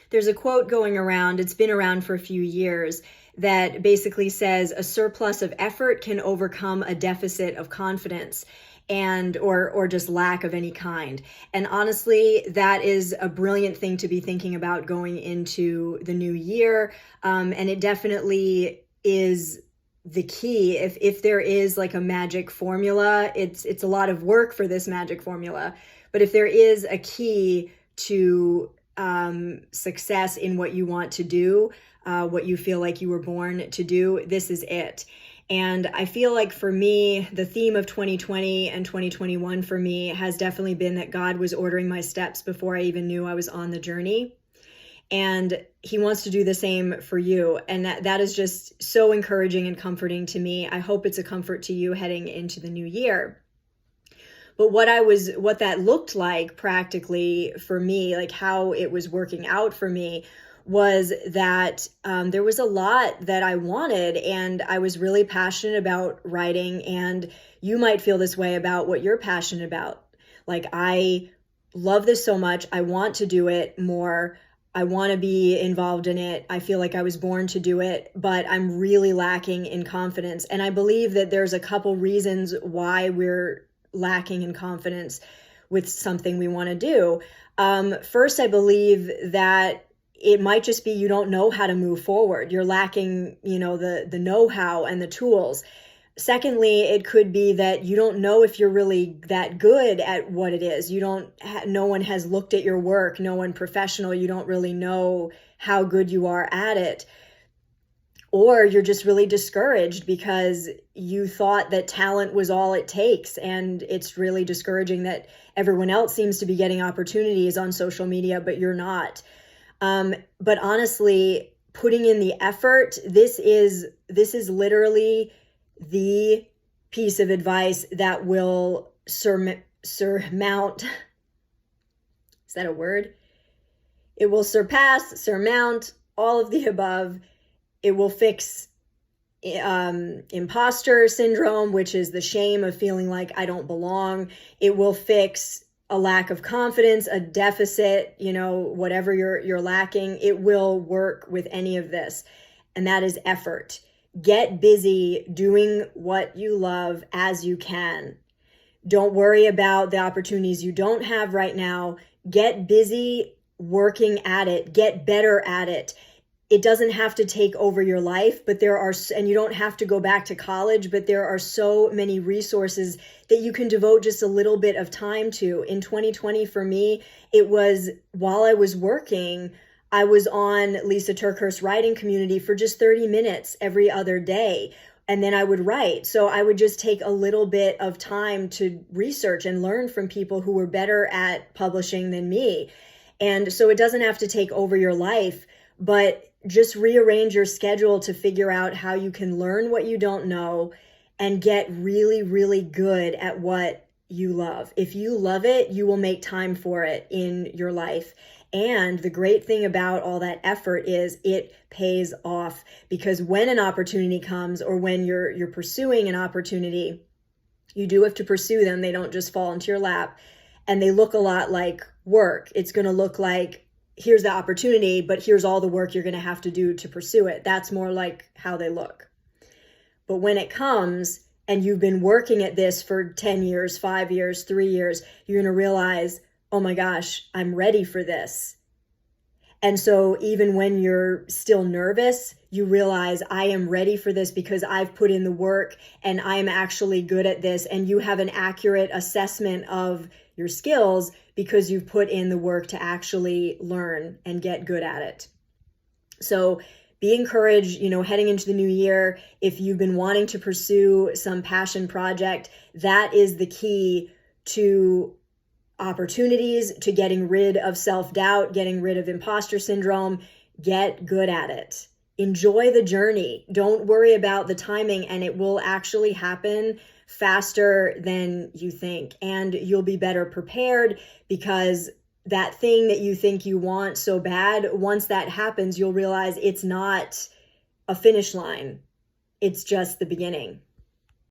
There's a quote going around, it's been around for a few years, that basically says a surplus of effort can overcome a deficit of confidence and or just lack of any kind. And honestly, that is a brilliant thing to be thinking about going into the new year. And it definitely is the key. If there is like a magic formula, it's a lot of work for this magic formula. But if there is a key to success in what you want to do, what you feel like you were born to do, this is it. And I feel like for me, the theme of 2020 and 2021 for me has definitely been that God was ordering my steps before I even knew I was on the journey. And he wants to do the same for you. And that is just so encouraging and comforting to me. I hope it's a comfort to you heading into the new year. But what that looked like practically for me, like how it was working out for me, was that there was a lot that I wanted, and I was really passionate about writing. And you might feel this way about what you're passionate about. Like, I love this so much. I want to do it more. I want to be involved in it. I feel like I was born to do it, but I'm really lacking in confidence. And I believe that there's a couple reasons why we're lacking in confidence with something we want to do. First, I believe that it might just be you don't know how to move forward. You're lacking, the know-how and the tools. Secondly, it could be that you don't know if you're really that good at what it is. No one has looked at your work, no one professional. You don't really know how good you are at it. Or you're just really discouraged because you thought that talent was all it takes. And it's really discouraging that everyone else seems to be getting opportunities on social media, but you're not. But honestly, putting in the effort, this is literally the piece of advice that will surmount, is that a word? It will surmount all of the above. It will fix imposter syndrome, which is the shame of feeling like I don't belong. It will fix a lack of confidence, a deficit, whatever you're lacking. It will work with any of this. And that is effort. Get busy doing what you love as you can. Don't worry about the opportunities you don't have right now. Get busy working at it. Get better at it. It doesn't have to take over your life, but and you don't have to go back to college, but there are so many resources that you can devote just a little bit of time to. In 2020, for me, it was while I was working, I was on Lisa Turkhurst's writing community for just 30 minutes every other day. And then I would write. So I would just take a little bit of time to research and learn from people who were better at publishing than me. And so it doesn't have to take over your life, but just rearrange your schedule to figure out how you can learn what you don't know and get really, really good at what you love. If you love it, you will make time for it in your life. And the great thing about all that effort is it pays off, because when an opportunity comes, or when you're pursuing an opportunity, you do have to pursue them. They don't just fall into your lap, and they look a lot like work. It's going to look like, here's the opportunity, but here's all the work you're going to have to do to pursue it. That's more like how they look. But when it comes and you've been working at this for 10 years, 5 years, 3 years, you're going to realize, oh my gosh, I'm ready for this. And so even when you're still nervous, you realize I am ready for this because I've put in the work and I'm actually good at this. And you have an accurate assessment of your skills because you've put in the work to actually learn and get good at it. So be encouraged, heading into the new year. If you've been wanting to pursue some passion project, that is the key to opportunities, to getting rid of self-doubt, getting rid of imposter syndrome. Get good at it. Enjoy the journey. Don't worry about the timing, and it will actually happen faster than you think. And you'll be better prepared, because that thing that you think you want so bad, once that happens, you'll realize it's not a finish line. It's just the beginning.